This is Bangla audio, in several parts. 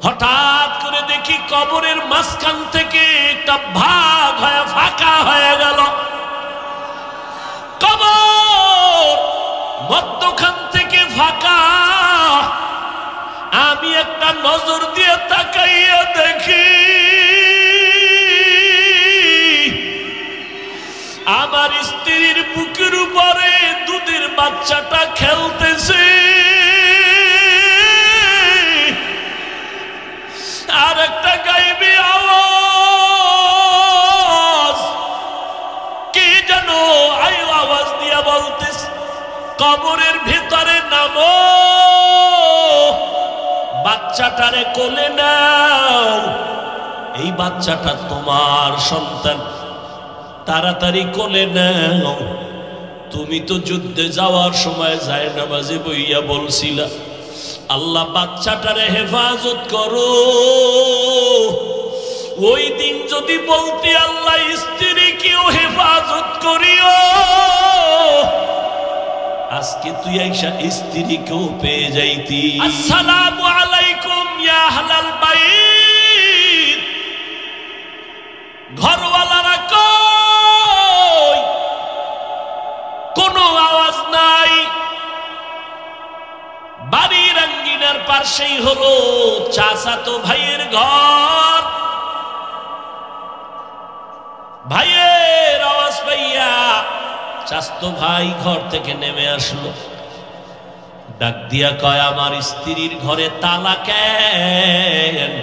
হঠাৎ করে দেখি কবরের মাঝখান থেকে একটা ভাগ হয়ে ফাঁকা হয়ে গেল। কবর মধ্যখান থেকে ফাঁকা। আমি একটা নজর দিয়ে তাকাইয়া দেখি আমার স্ত্রীর বুকের উপরে দুধের বাচ্চাটা খেলতেছে। আর একটা গাইবি আওয়াজ, কে যেন আওয়াজ দিয়া বলতেছে, কবরের ভিতরে নামো, বাচ্চাটারে কোলে নাও, এই বাচ্চাটা তোমার সন্তান, তাড়াতাড়ি কোলে নাও। তুমি তো যুদ্ধে যাওয়ার সময় যায় নামাজে বইয়া বলছিলা, আল্লাহ বাচ্চাটারে হেফাজত করো। ওই দিন যদি বলতে আল্লাহ স্ত্রীকেও হেফাজত করিও, আজকে তুই আইসা স্ত্রীকেও পেয়ে যাইতি। আসসালামু আলাইকুম ইয়া আহলাল বাইত। ঘরওয়ালারা কই? কোনো আওয়াজ নাই। বাড়ির আঙ্গিনার পাশেই হলো চাচাতো ভাইয়ের ঘর। ভাইয়ের আওয়াজ পাইয়া চাচাতো ভাই ঘর থেকে নেমে আসলো। ডাক দিয়া কয়, আমার স্ত্রীর ঘরে তালা কেন?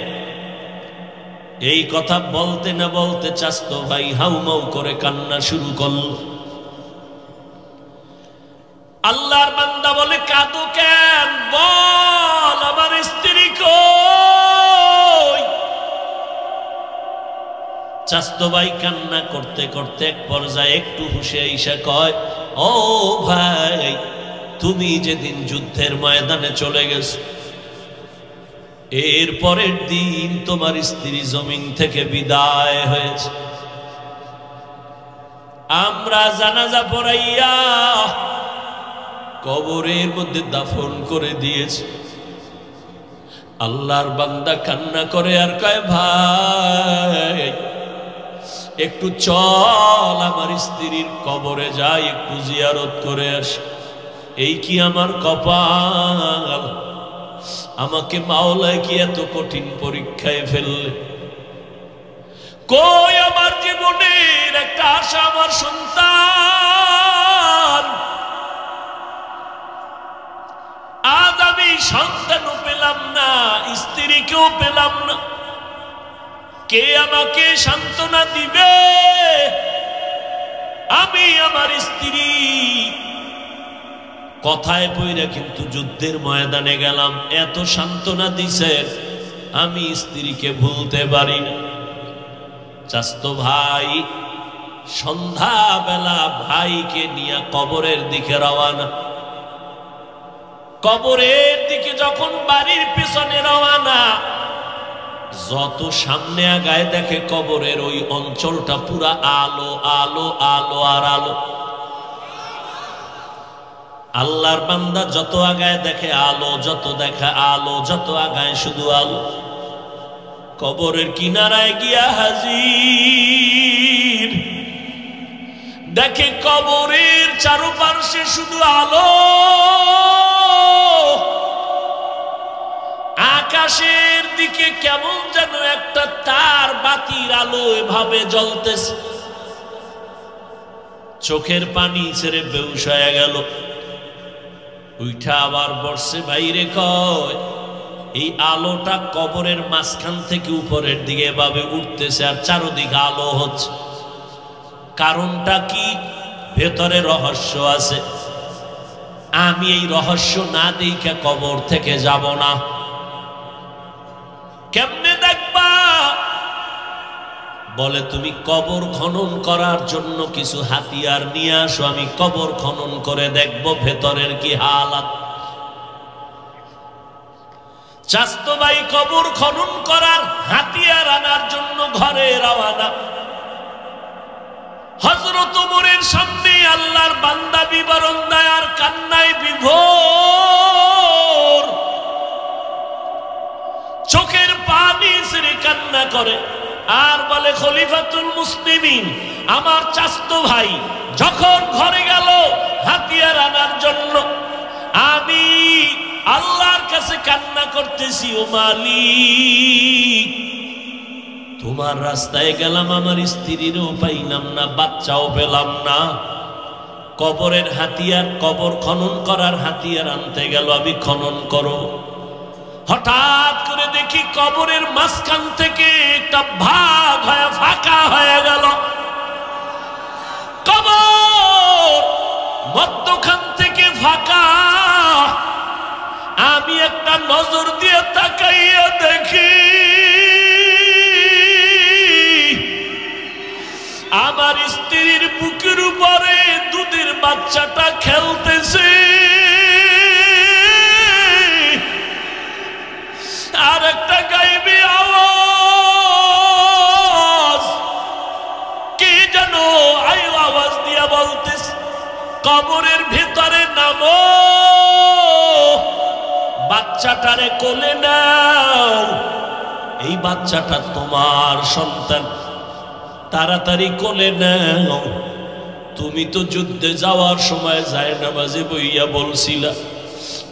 এই কথা বলতে না বলতে চাচাতো ভাই হাউমাউ করে কান্না শুরু করল। আল্লাহর বান্দা বলে, কাঁদো কেন? বল আমার স্ত্রী কই? চাচাতো ভাই কান্না করতে করতে এক পর্যায়ে একটু হুঁশে আইসা কয়, ও ভাই, তুমি যেদিন যুদ্ধের ময়দানে চলে গেছো, এর পরের দিন তোমার স্ত্রী জমিন থেকে বিদায় হয়েছে। আমরা জানাজা পড়াইয়া কবরের মধ্যে দাফন করে দিয়েছে। আল্লাহর বান্দা কান্না করে আর কয়, ভাই একটু চল আমার স্ত্রীর কবরে যাই, একটু জিয়ারত করে আসি। এই কি আমার কপাল, আমাকে মাওলায় কি এত কঠিন পরীক্ষায় ফেললে? কই আমার জীবনের একটা আশা, আমার সন্তান। আজ আমি সন্তানও পেলাম না, স্ত্রীকেও পেলাম না। কে আমাকে সান্ত্বনা দিবে? আমি আমার স্ত্রী কথায় পইরা কিন্তু যুদ্ধের ময়দানে গেলাম, এত সান্ত্বনা দিছেন, আমি স্ত্রীকে ভুলতে পারি না। চাচাতো ভাই সন্ধ্যাবেলা ভাইকে নিয়ে কবরের দিকে রওয়ানা। কবরের দিকে যখন বাড়ির পিছনে রওয়ানা, যত সামনে আগায় দেখে কবরের ওই অঞ্চলটা পুরা আলো আলো আলো আর আলো। আল্লাহর বান্দা যত আগায় দেখে আলো, যত দেখা আলো, যত আগায় শুধু আলো। কবরের কিনারায় গিয়া হাজির, দেখে কবরের চারপাশে শুধু আলো। আকাশের দিকে কেমন যেন একটা তার বাতির আলো এভাবে জ্বলতেছে। চোখের পানি ছেড়ে বেহুশ হয়ে গেল। উঠা আবার বসছে, বাইরে কয়, এই আলোটা কবরের মাঝখান থেকে উপরের দিকে এভাবে উঠতেছে আর চারদিকে আলো হচ্ছে, কারণটা কি? ভেতরে রহস্য আছে। আমি এই রহস্য না দেখে কবর থেকে যাব না। কেমনে দেখবা? বলে, তুমি কবর খনন করার জন্য কিছু হাতিয়ার নিয়ে আসো, আমি কবর খনন করে দেখবো ভেতরের কি হালাত। চাচাতো ভাই কবর খনন করার হাতিয়ার আনার জন্য ঘরে রওয়ানা। হযরত ওমরের সামনে আল্লাহর বান্দা বিবরণ দেয় আর কান্নায় বিভোর। চোখের করে আর বলে খলিফাতুল মুসলিমিন আমার চাচতো ভাই যখন ঘরে গেল হাতিয়ার আনার জন্য, আমি আল্লাহর কাছে কান্না করতেছি, ও মালিক তোমার রাস্তায় গেলাম, আমার স্ত্রীরও পাইলাম না, বাচ্চাও পেলাম না, কবরের হাতিয়ার, কবর খনন করার হাতিয়ার আনতে গেল, আমি খনন করো। হঠাৎ করে দেখি কবরের মাঝখান থেকে একটা ভাগ হয়ে ফাঁকা হয়ে গেল, কবর মধ্যখান থেকে ফাঁকা। আমি একটা নজর দিয়ে তাকাইয়া দেখি আমার স্ত্রীর বুকের উপরে দুধের বাচ্চাটা খেলতেছে, আর একটা গাইবি আওয়াজ কি যেন আওয়াজ দিয়া বলতেছে, কবরের ভিতরে নামো, বাচ্চাটারে কোলে নাও, এই বাচ্চাটা তোমার সন্তান, তাড়াতাড়ি কোলে নাও। তুমি তো যুদ্ধে যাওয়ার সময় যায় নামাজে বইয়া বলছিলা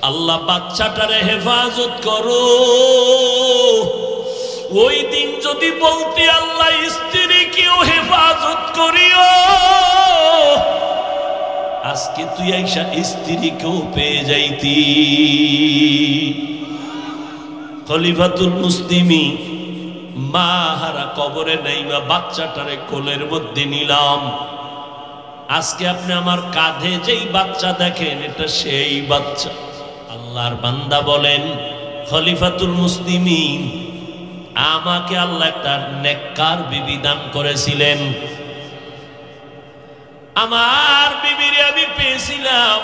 আল্লাহ বাচ্চাটারে হেফাজত করো। ওই দিন যদি বলতি আল্লাহ স্ত্রীকেও হেফাজত করিও, আজকে তুই আইসা স্ত্রীকেও পেয়ে যাইতি। খলিফাতুল মুসলিমিন মা হারা কবরে নাইবা বাচ্চাটারে কোলের মধ্যে নিলাম। আজকে আপনি আমার কাঁধে যেই বাচ্চা দেখেন এটা সেই বাচ্চা। আল্লাহর বান্দা বলেন খলিফাতুল মুসলিমিন আমাকে আল্লাহ একটা নেককার বিবি দান করেছিলেন, আমার বিবিরে আমি পেয়েছিলাম।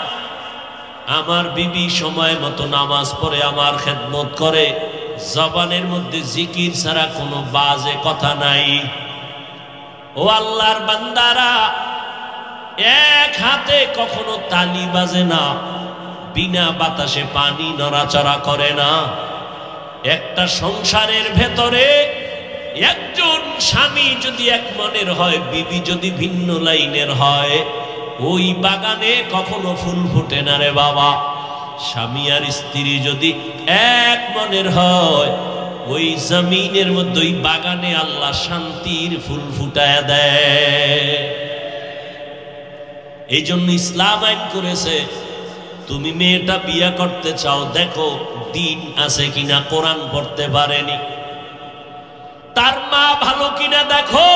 আমার বিবি সময় মতো নামাজ পড়ে আমার খেদমত করে, জবানের মধ্যে জিকির ছাড়া কোনো বাজে কথা নাই। ও আল্লাহর বান্দারা, এক হাতে কখনো তালি বাজে না, বিনা বাতাসে পানি নড়াচড়া করে না। একটা সংসারের ভেতরে একজন স্বামী যদি এক মনের হয়, বিবি যদি ভিন্ন লাইনের হয়, ওই বাগানে কখনো ফুল ফুটে না রে বাবা। স্বামী আর স্ত্রী যদি এক মনের হয়, ওই জমিনের মধ্যে ওই বাগানে আল্লাহ শান্তির ফুল ফুটায় দেয়। এই জন্য ইসলাম আইন করেছে, তুমি মেয়েটা বিয়ে করতে চাও, দেখো দিন আছে কিনা, কোরআন পড়তে পারেনি, তার মা ভালো কিনা দেখো,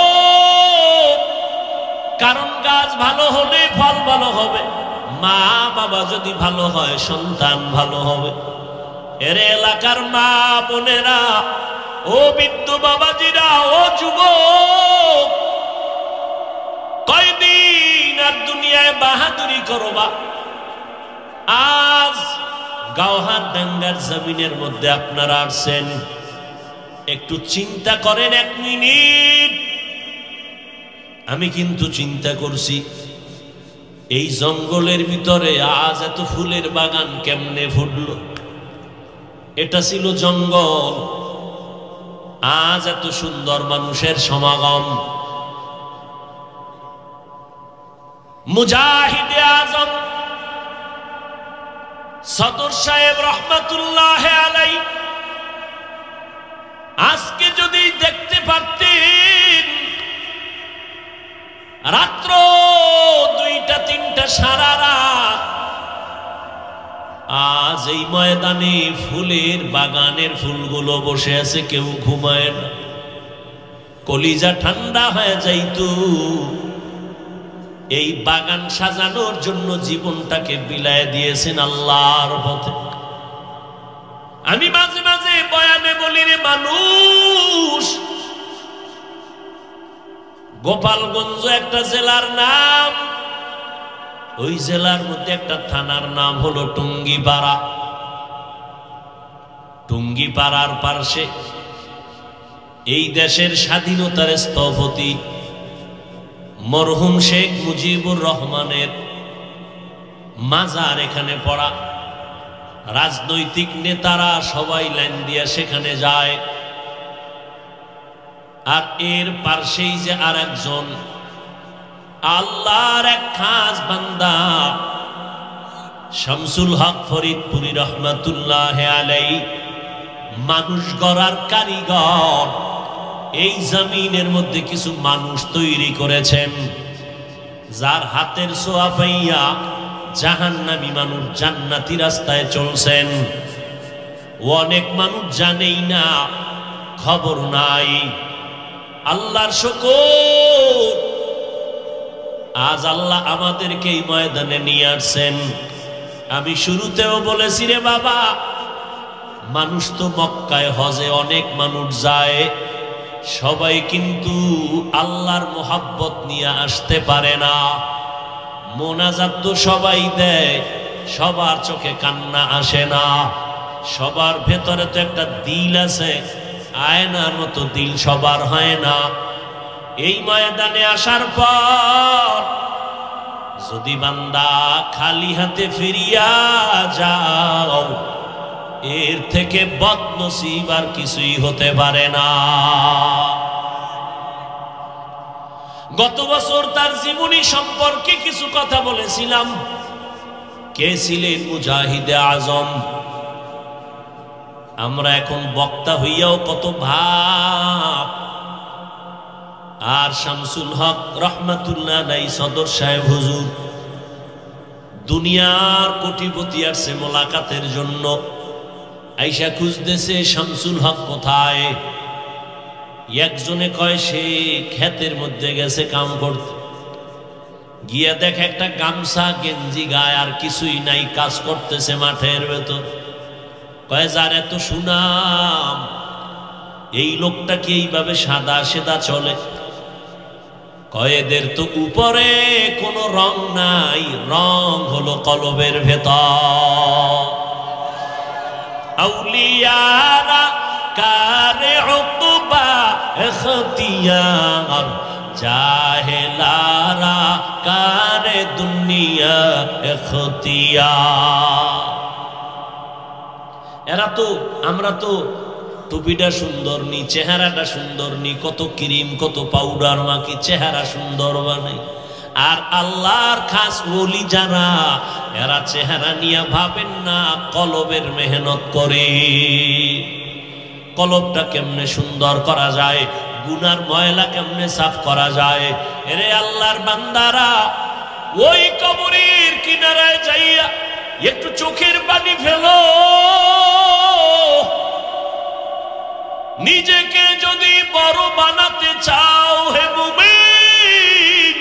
কারণ গাছ ভালো হলে ফল ভালো হবে, মা বাবা যদি ভালো হয় সন্তান ভালো হবে। এর এলাকার মা বোনেরা, ও বৃদ্ধ বাবাজিরা, ও যুবক, কয়দিন আর দুনিয়ায় বাহাদুরি করবা? আজ গাওহার ডাঙ্গার জমিনের মধ্যে আপনারা আসছেন, একটু চিন্তা করেন এক মিনিট। আমি কিন্তু চিন্তা করছি এই জঙ্গলের ভিতরে আজ এত ফুলের বাগান কেমনে ফুটলো? এটা ছিল জঙ্গল, আজ এত সুন্দর মানুষের সমাগম। মুজাহিদে আজম সদর সাহেব রহমাতুল্লাহ আলাইহি আজকে যদি দেখতে পারতেন, রাত্র 2টা 3টা সারা রাত আজ এই ময়দানে ফুলের বাগানের ফুলগুলো বসে আছে, কেউ ঘুমায় না, কলিজা ঠান্ডা হয়ে যাইতো। এই বাগান সাজানোর জন্য জীবনটাকে বিলায় দিয়েছেন আল্লাহর পথে। আমি মাঝে মাঝে বয়ানে বলি রে মানুষ, গোপালগঞ্জ একটা জেলার নাম, ওই জেলার মধ্যে একটা থানার নাম হলো টুঙ্গিপাড়া। টুঙ্গিপাড়ার পাশে এই দেশের স্বাধীনতার স্থপতি মরহুম শেখ মুজিবুর রহমানের মাজার এখানে পড়া। রাজনৈতিক নেতারা সবাই লাইন দিয়ে সেখানে যায়। আর এর পাশেই যে আর একজন আল্লাহর এক খাস বান্দা শামসুল হক ফরিদপুরি রহমাতুল্লাহ আলাইহি, মানুষ গড়ার কারিগর। এই জমিনের মধ্যে কিছু মানুষ তৈরি করেছেন, যার হাতের ছোঁয়া পাইয়া জাহান্নামী মানুষ জান্নাতি রাস্তায় চলছেন। অনেক মানুষ জানেই না, খবর নাই। আল্লাহর শুকর, আজ আল্লাহ আমাদেরকে এই ময়দানে নিয়ে আসছেন। আমি শুরুতেও বলেছি রে বাবা, মানুষ তো মক্কায় হজে অনেক মানুষ যায়, সবাই কিন্তু আল্লাহর মোহাব্বত নিয়ে আসতে পারে না। মোনাজাত তো সবাই দেয়, সবার চোখে কান্না আসে না। সবার ভেতরে তো একটা দিল আছে, আয়নার মতো দিল সবার হয় না। এই ময়দানে আসার পর যদি বান্দা খালি হাতে ফিরিয়া যাও, এর থেকে বদনসিব আর কিছুই হতে পারে না। গত বছর তার জীবনী সম্পর্কে কিছু কথা বলেছিলাম। কে ছিলেন মুজাহিদে আজম? আমরা এখন বক্তা হইয়াও কত ভাব। আর শামসুল হক রহমাতুল্লাহ আলাইহি সদর সাহেব হুজুর দুনিয়ার কোটিপতি আসছে মোলাকাতের জন্য। আইসা খুঁজতেছে শামসুল হক কোথায়। একজনে কয় সে ক্ষেতের মধ্যে গেছে কাম করতে, গিয়া দেখে একটা গামছা গেঞ্জি গায়ে আর কিছুই নাই, কাজ করতেছে মাঠের ভেতর। কয় যার এত সুনাম, এই লোকটা কি এইভাবে সাদা সেদা চলে? কয় এদের তো উপরে কোনো রং নাই, রং হলো কলবের ভেতর। আউলিয়ারা কারে উকবা ইখতিয়ার, জাহেলারা কারে দুনিয়া ইখতিয়ার। এরা তো, আমরা তো টুপিটা সুন্দর নি, চেহারাটা সুন্দর নি, কত ক্রিম কত পাউডার মাখি চেহারা সুন্দর বানাই। আর আল্লাহর খাস ওলি যারা, এরা চেহারা নিয়ে ভাবেন না, কলবের মেহনত করে। কলবটা কেমনে সুন্দর করা যায়, গুনার ময়লা কেমনে সাফ করা যায়। এরে আল্লাহর বান্দারা, ওই কবরের কিনারায় যাইয়া একটু চোখের পানি ফেলো। নিজেকে যদি বড় বানাতে চাও হে মুমিন,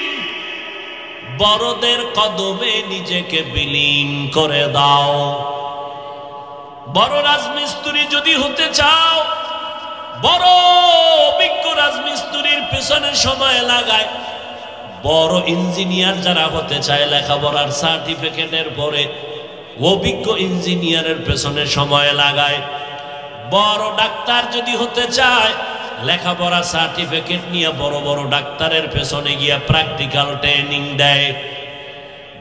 বড়দের কদমে নিজেকে বিলীন করে দাও। বড় রাজমিস্ত্রি যদি হতে চাও, বড় অভিজ্ঞ রাজমিস্ত্রির পেছনে সময় লাগায়। বড় ইঞ্জিনিয়ার যারা হতে চায়, লেখাপড়ার সার্টিফিকেটের পরে অভিজ্ঞ ইঞ্জিনিয়ারের পেছনে সময় লাগায়। বড় ডাক্তার যদি হতে চায়, লেখাপড়া সার্টিফিকেট নিয়ে বড় বড় ডাক্তারের পেছনে গিয়া প্র্যাকটিক্যাল ট্রেনিং দেয়।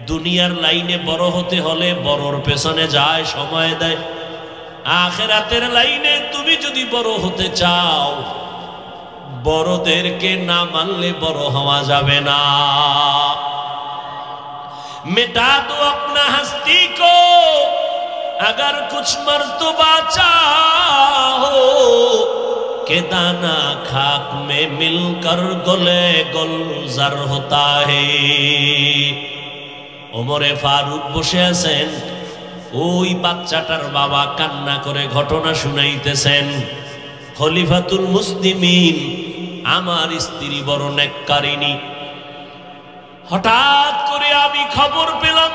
দুনিয়ার লাইনে বড় হতে হলে বড়র পেছনে যায়, সময় দেয়। আখিরাতের লাইনে তুমি যদি বড় হতে চাও, বড়দেরকে না মানলে বড় হওয়া যাবে না। मिटा दो अपना हस्ती को अगर कुछ मर्तबा चाहो के दाना खाक में मिलकर गले गुलजार होता है। ওমরে ফারুক বসে আছেন, ওই বাচ্চাটার বাবা কান্না করে ঘটনা শুনাইতেছেন। খলিফাতুল মুসলিমিন, আমার স্ত্রী বড় নেককারিনী। হঠাৎ করে আমি খবর পেলাম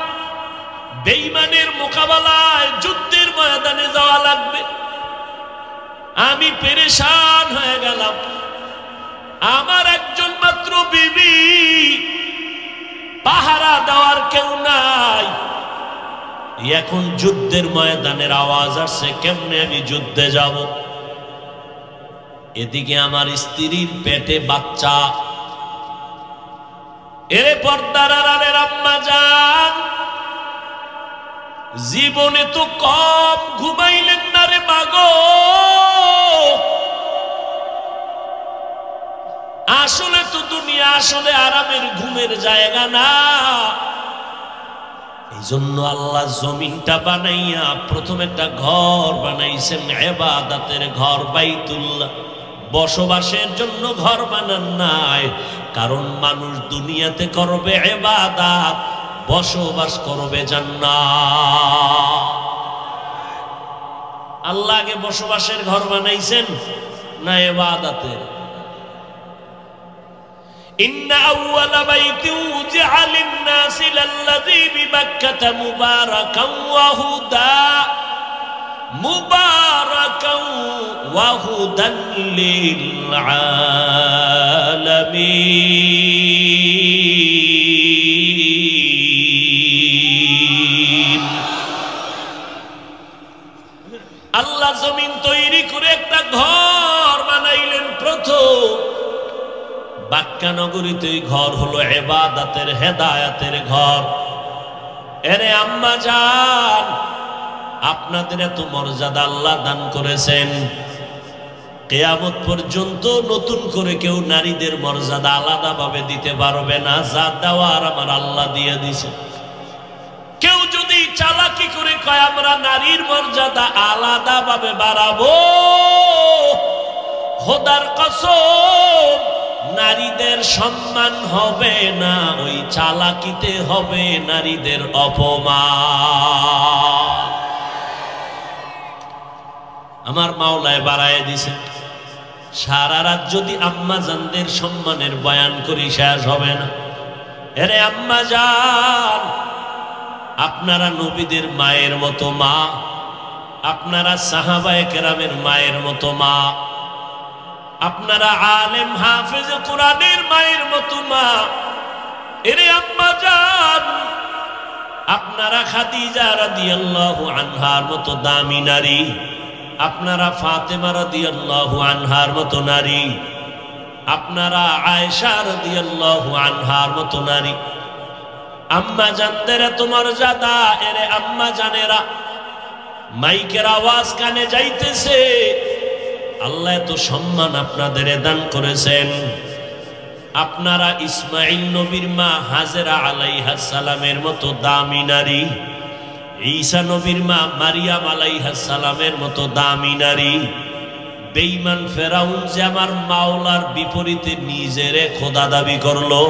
বেঈমানের মোকাবেলায় যুদ্ধের ময়দানে যাওয়া লাগবে। আমি পেরেশান হয়ে গেলাম। আমার একজন মাত্র বিবি, পাহারা দেওয়ার কেউ নাই। এখন যুদ্ধের ময়দানের আওয়াজ আসছে, কেমনে আমি যুদ্ধে যাব? এদিকে আমার স্ত্রীর পেটে বাচ্চা। এরে পর্দার আড়ালের আম্মা জান, জীবনে তো কম ঘুমাইলেন না রে মাগো। আসলে তো দুনিয়া আসলে আরামের ঘুমের জায়গা না। এই জন্য আল্লাহ জমিনটা বানাইয়া প্রথম একটা ঘর বানাইছেন, ইবাদতের ঘর, বাইতুল্লাহ। বসবাসের জন্য ঘর বানান নাই, কারণ মানুষ দুনিয়াতে করবে ইবাদত, বসবাস করবে জান্নাত। আল্লাহ আগে বসবাসের ঘর বানাইছেন না ইবাদতের? إن أول بيت وضع للناس للذي ببكة مباركا وهدى للعالمين। আল্লাহ জমিন তৈরি করে একটা ঘর বানাইলেন প্রথম। বাক্কা নগরীতে ঘর হলো ইবাদতের, হেদায়েতের ঘর। এরে আম্মা জান, আপনাদের এত মর্যাদা আল্লাহ দান করেছেন, কিয়ামত পর্যন্ত নতুন করে কেউ নারীদের মর্যাদা আলাদাভাবে দিতে পারবে না। যা দেওয়ার আমার আল্লাহ দিয়ে দিয়েছে। কেউ যদি চালাকি করে কয় আমরা নারীর মর্যাদা আলাদাভাবে বাড়াবো, খোদার কসম নারীদের সম্মান হবে না, ওই চালাকিতে হবে নারীদের অপমান। আমার মাওলায় বাড়ায় দিছে। সারা রাত যদি আম্মা জানদের সম্মানের বয়ান করি শেষ হবে না। এরে আম্মা জান, আপনারা নবীদের মায়ের মতো মা, আপনারা সাহাবায়ে কেরামের মায়ের মতো মা, আপনারা আলেম হাফেজ কোরআনের মায়ের মতো মা। এরে আম্মা জান, আপনারা খাদিজা রাদিয়াল্লাহু আনহার মতো দামি নারী, আপনারা ফাতেমা রাদিয়াল্লাহু আনহার মতো নারী, আপনারা আয়েশা রাদিয়াল্লাহু আনহার মতো নারী। আম্মা জানদের এত মর্যাদা। এরে আম্মা জানেরা, মাইকের আওয়াজ কানে যাইতেছে, আল্লাহ এত সম্মান আপনাদের দান করেছেন। আপনারা ইসমাইল নবীর মা হাজেরা আলাইহিস সালামের মতো দামি নারী, ঈসা নবীর মা মারিয়াম আলাইহিস সালামের মতো দামি নারী। বেঈমান ফেরাউন যে আমার মাওলার বিপরীতে নিজেরে খোদা দাবি করলো,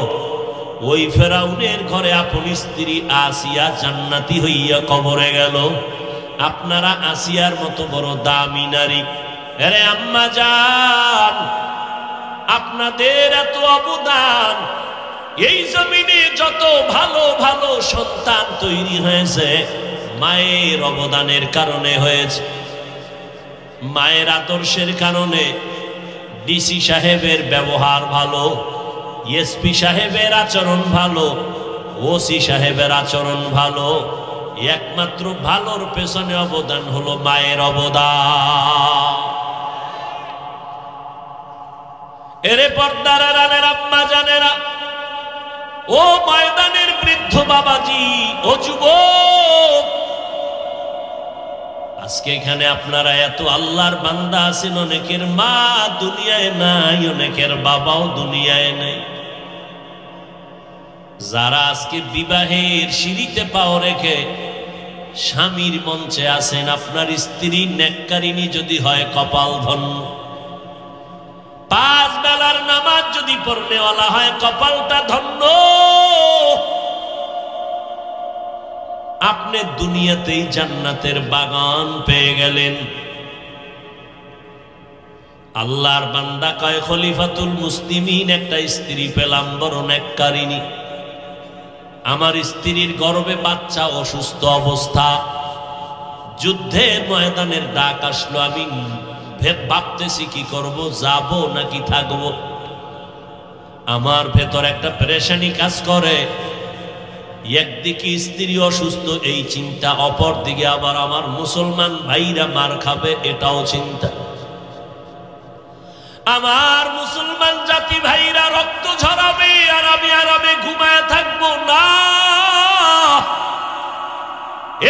ওই ফেরাউনের ঘরে আপন স্ত্রী আসিয়া জান্নাতি হইয়া কবরে গেল। আপনারা আসিয়ার মতো বড় দামি নারী। আরে আম্মা জান, আপনাদের এত অবদান। এই জমিনে যত ভালো ভালো সন্তান তৈরি হয়েছে, মায়ের অবদানের কারণে হয়েছে, মায়ের আদর্শের কারণে। ডিসি সাহেবের ব্যবহার ভালো, এসপি সাহেবের আচরণ ভালো, ওসি সাহেবের আচরণ ভালো। একমাত্র ভালোর পেছনে অবদান হলো মায়ের অবদান। এরে পর্দার আড়ালের আম্মা জানেরা, ও ময়দানের বৃদ্ধ বাবাজি, ও যুবক, আজকে এখানে আপনারা এত আল্লাহর বান্দা আছেন, অনেকের মা দুনিয়ায় নাই, অনেকের বাবাও দুনিয়ায় নেই। যারা আজকে বিবাহের সিঁড়িতে পাও রেখে স্বামীর মঞ্চে আছেন, আপনার স্ত্রী নেককারিনী যদি হয় কপাল ধন্য। 5 বেলার নামাজ যদি পড়নেওয়ালা হয় কপালটা ধন্য। আপনি দুনিয়াতেই জান্নাতের বাগান পেয়ে গেলেন। আল্লাহর বান্দা কয় খলিফাতুল মুসলিমিন একটা স্ত্রী পেলাম বড় নেককারিনী। আমার স্ত্রীর গর্ভে বাচ্চা, অসুস্থ অবস্থা, যুদ্ধের ময়দানের ডাক আসলো, আমি ভাবতেছি কি করব, যাব নাকি থাকব। আমার ভেতর একটা পেরেশানি কাজ করে। একদিকে স্ত্রী অসুস্থ, এই চিন্তা, অপর দিকে আবার আমার মুসলমান ভাইরা মার খাবে, এটাও চিন্তা। আমার মুসলমান জাতি ভাইরা রক্ত ঝরাবে, আর আমি আরামে ঘুমায় থাকবো না।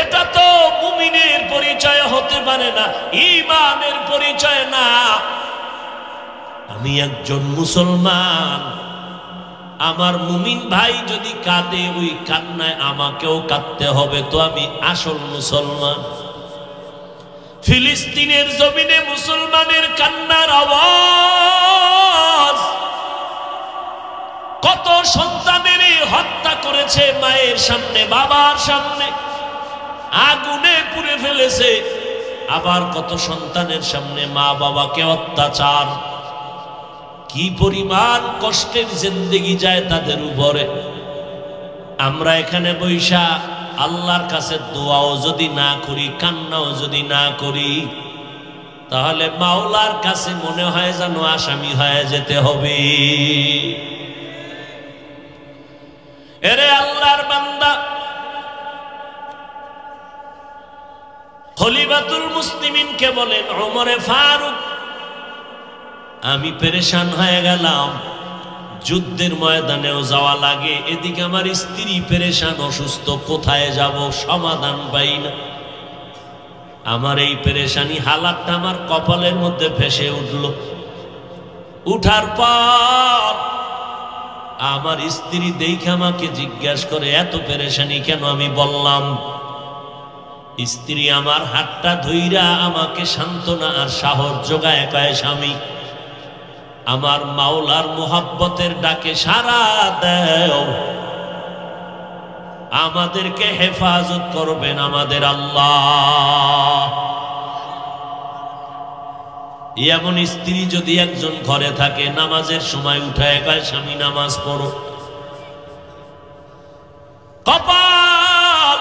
এটা তো মুমিনের পরিচয় হতে পারে না, ঈমানের পরিচয় না। আমি একজন মুসলমান, আমার মুমিন ভাই যদি কাঁদে ওই কান্নায় আমাকেও কাঁদতে হবে, তো আমি আসল মুসলমান। ফিলিস্তিনের জমিনে মুসলমানের কান্নার আওয়াজ, কত সন্তানের হত্যা করেছে মায়ের সামনে, বাবার সামনে আগুনে পুড়ে ফেলেছে, আবার কত সন্তানের সামনে মা বাবাকে অত্যাচার। কি পরিমাণ কষ্টের জিন্দেগি যায় তাদের উপরে। আমরা এখানে বৈশা আল্লাহর কাছে দোয়াও যদি না করি, কান্নাও যদি না করি, তাহলে মাওলার কাছে মনে হয় যেন আসামি হয়ে যেতে হবে। এরে আল্লাহর বান্দা, খলিফাতুল মুসলিমিনকে বলেন ওমরে ফারুক, আমি পেরেশান হয়ে গেলাম, যুদ্ধের ময়দানেও যাওয়া লাগে, এদিকে আমার স্ত্রী পেরেশান অসুস্থ, কোথায় যাব সমাধান পাই না। আমার এই পেরেশানি হালাতটা আমার কপালের মধ্যে ভেসে উঠল। উঠার পর আমার স্ত্রী দেখে আমাকে জিজ্ঞাসা করে এত পেরেশানি কেন? আমি বললাম, স্ত্রী আমার হাতটা ধইরা আমাকে সান্ত্বনা আর সাহস যোগায়, কয় স্বামী আমার মাওলার মুহাব্বতের ডাকে সাড়া দেও, আমাদেরকে হেফাজত করবেন আমাদের আল্লাহ। এমন স্ত্রী যদি একজন ঘরে থাকে, নামাজের সময় উঠায় কয় স্বামী নামাজ পড়ো। কপাল,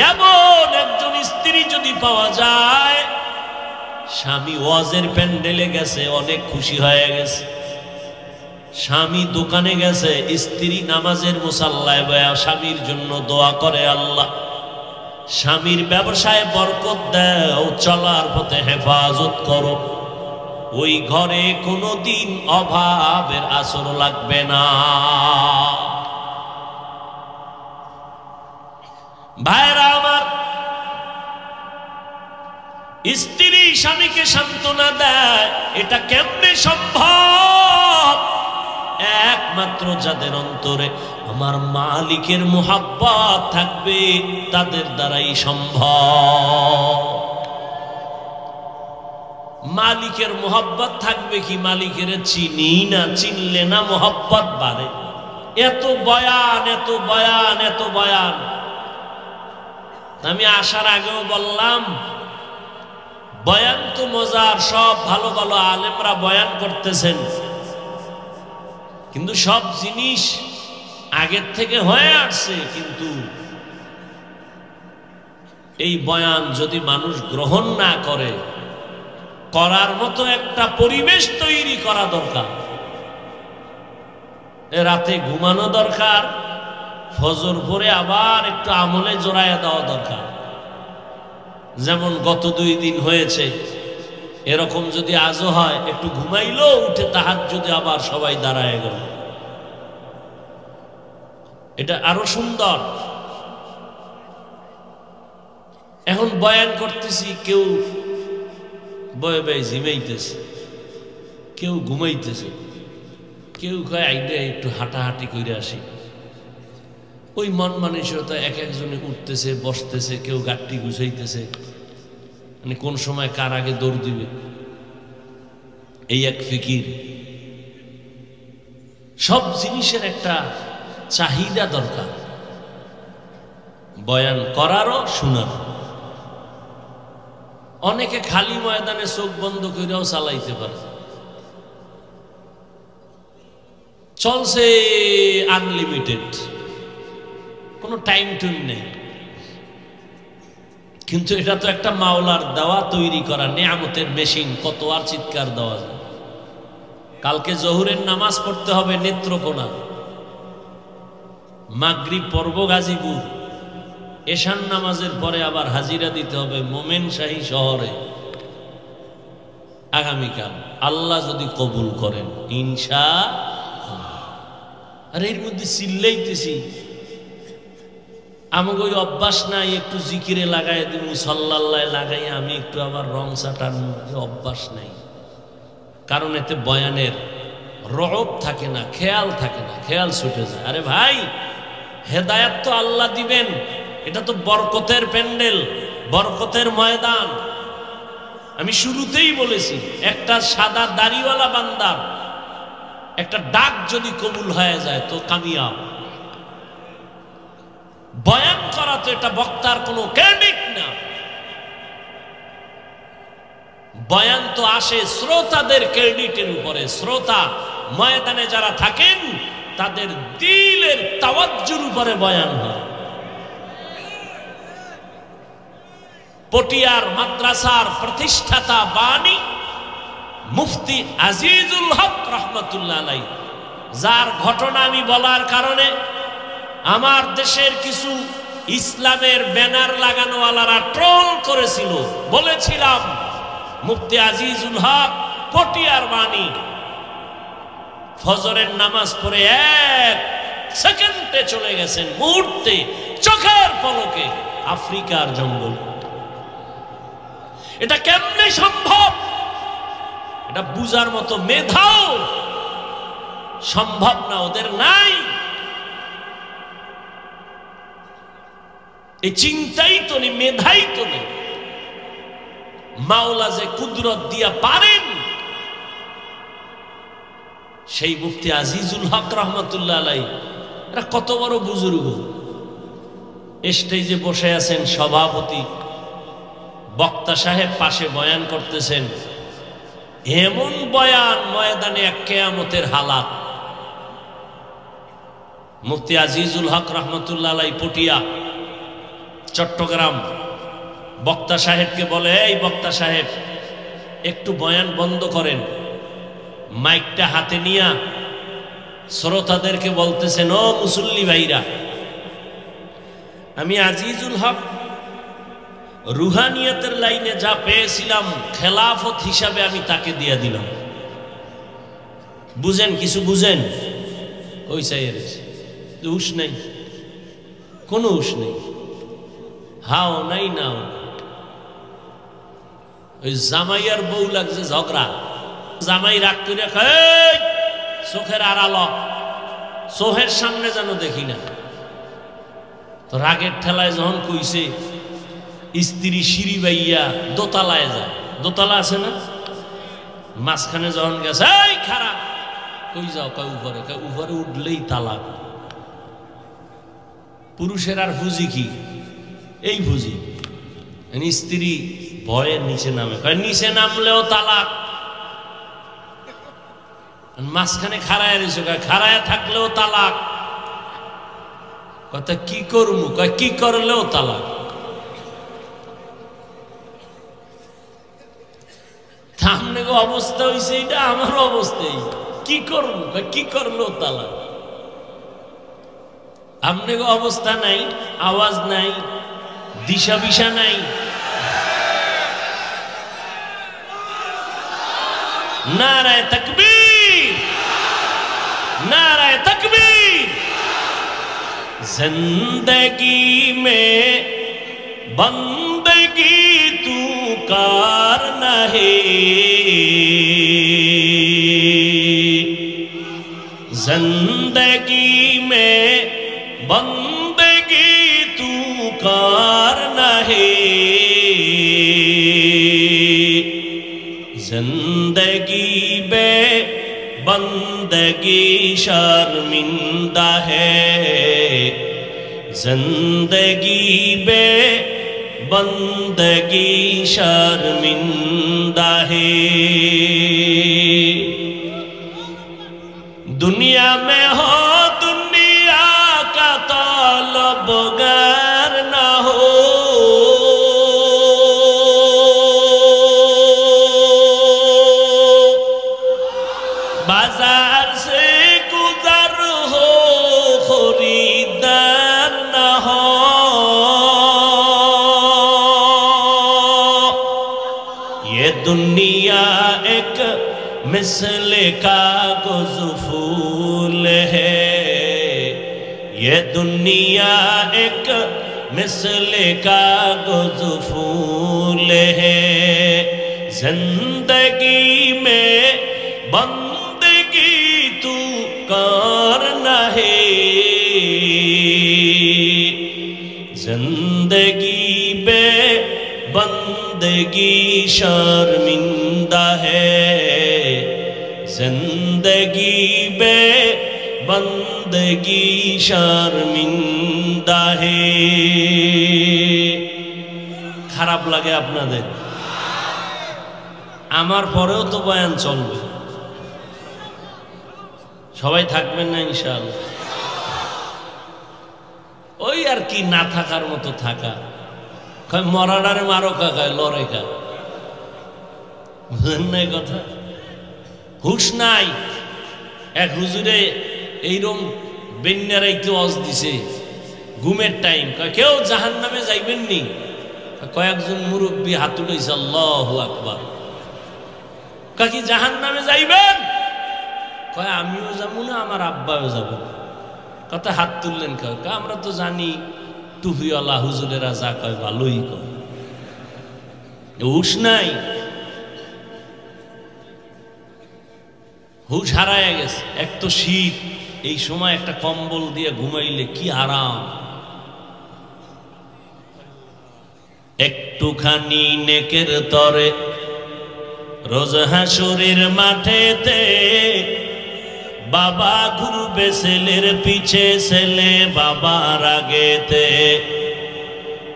এমন একজন স্ত্রী যদি পাওয়া যায়, স্বামী ওয়াজের প্যান্ডেলে গেছে অনেক খুশি হয়ে গেছে, স্বামী দোকানে গেছে, স্ত্রী নামাজের মুসাল্লায় বয়া স্বামীর জন্য দোয়া করে, আল্লাহ স্বামীর ব্যবসায় বরকত দাও, চলার পথে হেফাজত করো, ওই ঘরে কোনোদিন অভাবের আসর লাগবে না। ভাইরা আমার, স্ত্রী স্বামীকে সান্ত্বনা দেয়, এটা কেমনে সম্ভব? একমাত্র যাদের অন্তরে আমার মালিকের মুহাব্বত থাকবে তাদের দ্বারাই সম্ভব। মালিকের মুহাব্বত থাকবে কি? মালিকের চিনি না, চিনলে না মুহাব্বত বাড়ে। এত বয়ান, এত বয়ান, এত বয়ান। আমি আসার আগেও বললাম, বয়ান তো মজার, সব ভালো ভালো আলেমরা বয়ান করতেছেন, কিন্তু সব জিনিস আগের থেকে হয়ে আসছে, কিন্তু এই বয়ান যদি মানুষ গ্রহণ না করে, করার মতো একটা পরিবেশ তৈরি করা দরকার। রাতে ঘুমানো দরকার, ফজর পরে আবার একটু আমলে জোড়াইয়া দেওয়া দরকার। যেমন গত 2 দিন হয়েছে, এরকম যদি আজও হয়, একটু ঘুমাইলো, উঠে তাহাজ্জুদে আবার সবাই দাঁড়ায় গেল, এটা আরো সুন্দর। এখন বয়ান করতেছি, কেউ বয়ে বয়ে ঝিমাইতেছে, কেউ ঘুমাইতেছে, কেউ কয় আইডে একটু হাঁটাহাঁটি করে আসি। ওই মন মানসিকতা এক একজনে উঠতেছে, বসতেছে, কেউ গাঠটি গুছাইতেছে, মানে কোন সময় কার আগে দৌড় দিবে, এই এক ফিকির। সব জিনিসের একটা চাহিদা দরকার, বয়ান করারও শোনারও। অনেকে খালি ময়দানে চোখ বন্ধ করেও চালাইতে পারে, চলছে আনলিমিটেড, কোনো টাইম টুইম নেই। কিন্তু এটা তো একটা মাওলার দেওয়া, তৈরি করা নিয়ামতের মেশিন, কত আর চিৎকার দেওয়া যায়। কালকে জোহরের নামাজ পড়তে হবে নেত্রকোনা, মাগরিব পর্ব গাজীপুর, এশান নামাজের পরে আবার হাজিরা দিতে হবে মোমেনশাহী শহরে আগামীকাল, আল্লাহ যদি কবুল করেন ইনশাআল্লাহ। আর এর মধ্যে চিল্লাইতেছি, আমাকে ওই অভ্যাস নাই, একটু জিকিরে লাগাই দিব, সাল্লাল্লাহ লাগাই আমি একটু আবার রং চাটার অভ্যাস নাই। কারণ এতে বয়ানের রব থাকে না, খেয়াল থাকে না, খেয়াল ছুটে যায়। আরে ভাই, হেদায়েত তো আল্লাহ দিবেন, এটা তো বরকতের প্যান্ডেল, বরকতের ময়দান। আমি শুরুতেই বলেছি, একটা সাদা দাড়িওয়ালা বান্দার একটা ডাক যদি কবুল হয়ে যায় তো কামিয়াব। বয়ান করা তো এটা বক্তার কোনো ক্রেডিট না, বয়ান তো আসে শ্রোতাদের ক্রেডিটের উপরে। শ্রোতা ময়দানে যারা থাকেন তাদের দিলের তাওয়াজ্জুর উপরে বয়ান হয়। পটিয়ার মাদ্রাসার প্রতিষ্ঠাতা বাণী মুফতি আজিজুল হক রহমতুল্লাহ আলাইহি, যার ঘটনা আমি বলার কারণে আমার দেশের কিছু ইসলামের ব্যানার লাগানোওয়ালারা ট্রোল করেছিল। বলেছিলাম মুফতি আজিজুল হক পটিয়ার বাণী ফজরের নামাজ পড়ে 1 সেকেন্ডে চলে গেছেন, মুহূর্তে, চোখের পলকে আফ্রিকার জঙ্গল। এটা কেমনে সম্ভব? এটা বুঝার মতো মেধাও সম্ভব না, ওদের নাই। এই চিন্তাই তো নেই, মেধাই তো নেই। মাওলা যে কুদরত দিয়া পারেন, সেই মুফতি আজিজুল হক রহমতুল্লাহ আলাইহি এরা কত বড় বুজুর্গ। স্টেজে বসে আছেন সভাপতি, বক্তা সাহেব পাশে বয়ান করতেছেন। এমন বয়ান, ময়দানে এক কিয়ামতের হালাত। মুফতি আজিজুল হক রহমতুল্লাহ আলাইহি পটিয়া, চট্টগ্রাম, বক্তা সাহেবকে বলে, এই বক্তা সাহেব একটু বয়ান বন্ধ করেন। মাইকটা হাতে নিয়া শ্রোতাদেরকে বলতেছেন, ও মুসল্লি ভাইরা, আমি আজিজুল হক রুহানিয়তের লাইনে যা পেয়েছিলাম খেলাফত হিসাবে আমি তাকে দিয়ে দিলাম। বুঝেন, কিছু বুঝেন? ওই চাইয়ের হুশ নেই, কোনো হুশ নেই, হাও নাই, নাও। ওই জামাইয়ার বউ লাগছে ঝগড়া, জামাই রাগ করে চোখের আড়াল, চোখের সামনে যেন দেখি না। তো রাগের ঠেলায় যখন কইছে, স্ত্রী সিঁড়ি বাইয়া দোতলায় যায়, দোতলা আছে না, মাঝখানে যখন গেছে, এই খারাপ, কই যাও? কয় উপরে। কয় উপরে উঠলেই তালাক। পুরুষের আর ফুজি কি? এই ফুজি। স্ত্রী ভয়ের নিচে নামে, কয় নিচে নামলেও তালাক। মাঝখানে খাড়ায় রয়েছে, খাড়ায় থাকলেও তালাক। কথা কি করবো? কয় কি করলেও তালাক। সামনে অবস্থা হয়েছে এটা, আমার অবস্থাই কি করবো? কি করলেও তালাক। আমনে অবস্থা নাই, আওয়াজ নাই, দিশা বিশা নাই। नाराए तकबीर, नाराए तकबीर। जिंदगी में बंदगी तू कार नहीं, जिंदगी में बंदगी तू कार नहीं, जिंदगी बे बंदगी शर्मिंदा है, जिंदगी बे बंदगी शर्मिंदा है। दुनिया में हो दुनिया का तलबगार ना हो, बाजार से गुजर हो खरीदार ना हो, ये दुनिया एक मिसले कागज फूल है, ये दुनिया एक मिसले कागज फूल है, जिंदगी में बंदगी तू करना है, जिंदगी बे बंदगी शर्मिंदा है, जिंदगी बे बंदगी शर्मिंदा है। খারাপ লাগে আপনাদের? আমার পরেও তো বয়ান চলবে, সবাই থাকবেন না ইনশাআল্লাহ? ওই আর কি, না থাকার মতো থাকা। মরাডারে মারো কাকায় লড়ে কা, বুঝেন না কথা? হুশ নাই। এক হুজুরে এইরকম বেন্যারাইতে ওয়াজ দিছে ঘুমের টাইম, কেউ জাহান্নামে যাইবেন নি? কয়েকজন মুরব্বী হাত উঠাইছে, আল্লাহু আকবার। কাকি জাহান্নামে যাইবেন? কয় আমিও যাবো না, আমার আব্বাও যাব। কথা হাত তুললেন কেউ? আমরা তো জানি টুপিওয়ালা হুজুরেরা যা কয় ভালোই কয়। হুশ নাই, হুশ হারায় গেছে। এক তো শীত, এই সময় একটা কম্বল দিয়ে ঘুমাইলে কি আরাম। একটুখানি নেকের তরে রোজ হাসুরের মাঠেতে, বাবা ঘুরবে ছেলের পিছে, ছেলে বাবার আগেতে।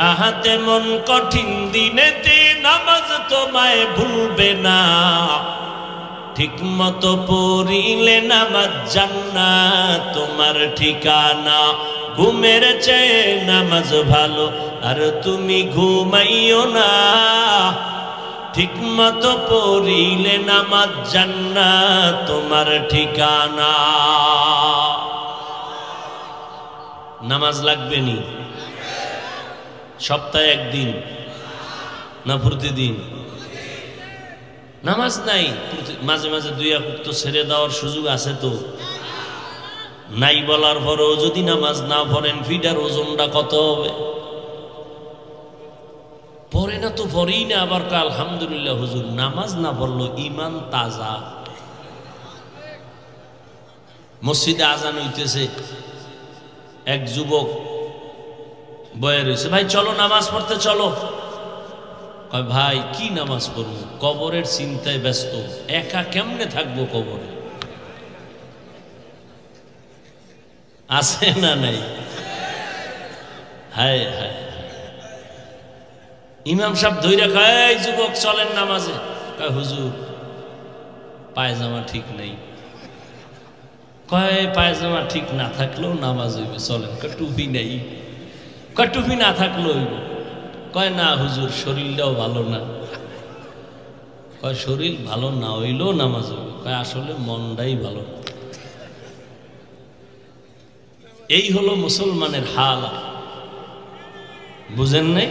আহাতে মন কঠিন দিনেতে, নামাজ তোমায় ভুলবে না, ঠিক মতো পড়িলে নামাজ জান্নাত তোমার ঠিকানা। ঘুমের চেয়ে নামাজ ভালো, আর তুমি ঘুমাইও না, ঠিক মতো পড়িলে নামাজ জান্নাত তোমার ঠিকানা। নামাজ লাগবে নি? সপ্তাহে একদিন না প্রতিদিন? নামাজ নাই, মাঝে মাঝে দুই এক তো ছেড়ে দেওয়ার সুযোগ আছে তো নাই? বলার পরেও যদি নামাজ না পড়েন, ফিডার ওজনটা কত হবে? পড়ে না তো পড়েই না, আবার কা আলহামদুলিল্লাহ হুজুর নামাজ না পড়লো ইমান তাজা। মসজিদে আজান হইতেছে, এক যুবক বয়ে রয়েছে, ভাই চলো নামাজ পড়তে চলো। কয় ভাই কি নামাজ পড়বো? কবরের চিন্তায় ব্যস্ত, একা কেমনে থাকবো কবরে? আছে না নাই? হায় হায়। ইমাম সাহেব ধৈর্য কয়, যুবক চলেন নামাজে। কয় হুজুর পায়জামা ঠিক নেই। কয় পায়জামা ঠিক না থাকলেও নামাজ হইবে, চলেন। কয় টুপি নেই। কয় টুপি না থাকলেও হইব। কয় না হুজুর শরীরটাও ভালো না। কয় শরীর ভালো না হইলেও নামাজ হইবে। কয় আসলে মনটাই ভালো না। এই হলো মুসলমানের হাল, বুঝেন নাই?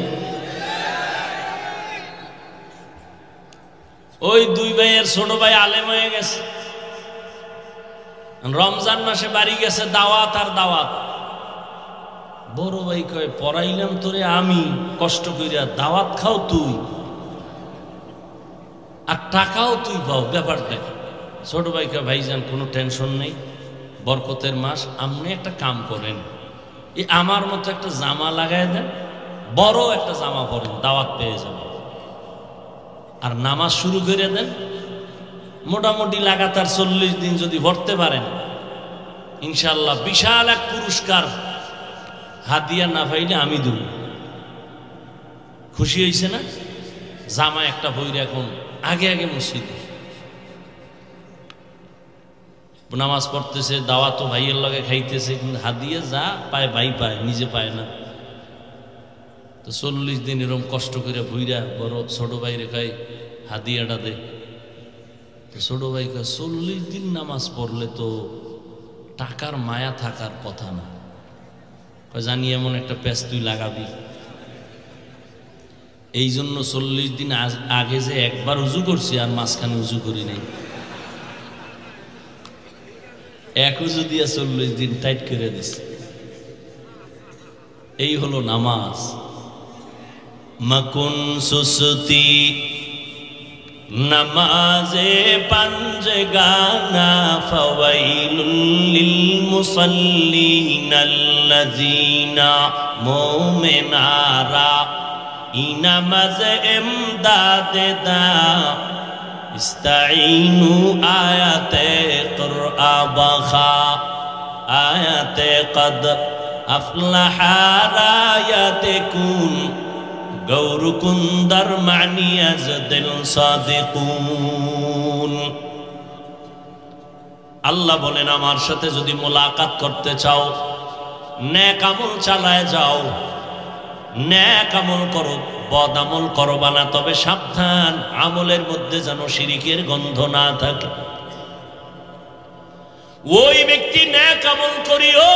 ওই দুই ভাইয়ের ছোট ভাই আলেম হয়ে গেছে, রমজান মাসে বাড়ি গেছে দাওয়াত আর দাওয়াত। বড় ভাই কয় পড়াইলাম তোরে আমি কষ্ট কইরা, দাওয়াত খাও তুই আর টাকাও তুই পাও, ব্যাপার দেখ। ছোট ভাই কয় ভাইজান কোনো টেনশন নেই, বরকতের মাস, আপনি একটা কাম করেন, এই আমার মতো একটা জামা লাগাই দেন, বড় একটা জামা পরেন, দাওয়াত পেয়ে যাবেন। আর নামাজ শুরু করে দেন, মোটামুটি লাগাতার 40 দিন যদি ভরতে পারেন, ইনশাআল্লাহ বিশাল এক পুরস্কার হাদিয়া না পাইলে আমি দেব। খুশি হয়েছে না? জামা একটা বইরে এখন আগে আগে মসজিদে নামাজ পড়তেছে, দাওয়াতও ভাইয়ের লগে খাইতেছে, কিন্তু হাদিয়া যা পায় ভাই পায়, নিজে পায় না। তো 40 দিন এরকম কষ্ট করে ভুইরা বড় ছোট ভাইরে খাই হাদিয়াটা দে। তো ছোট ভাই কয় 40 দিন নামাজ পড়লে তো টাকার মায়া থাকার কথা না। কয় জানি এমন একটা প্যাচ তুই লাগাবি, এই জন্য 40 দিন আগে যে একবার উজু করছি আর মাঝখানে উজু করি নাই, এক উজু দিয়া 40 দিন টাইট করে দিছে। এই হলো নামাজ। মকুন সুসতি नमाज़े पंजगाना फ़वैलुल लिल मुसल्लीन अल्लज़ीना मोमिनारा इनमज़ इमदाद दा इस्ताईनु आयते क़ुरआ बखा आयते क़द अफ़लहा रायते कुन गौरकुंदर मानियाज दिल सादिकुन। আল্লাহ বলেন আমার সাথে যদি মোলাকাত করতে চাও নেক আমল চালায় যাও, নেক আমল করো, বদ আমল করবা না, তবে সাবধান আমলের মধ্যে যেন শিরিকের গন্ধ না থাকে। ওই ব্যক্তি নেক আমল করিও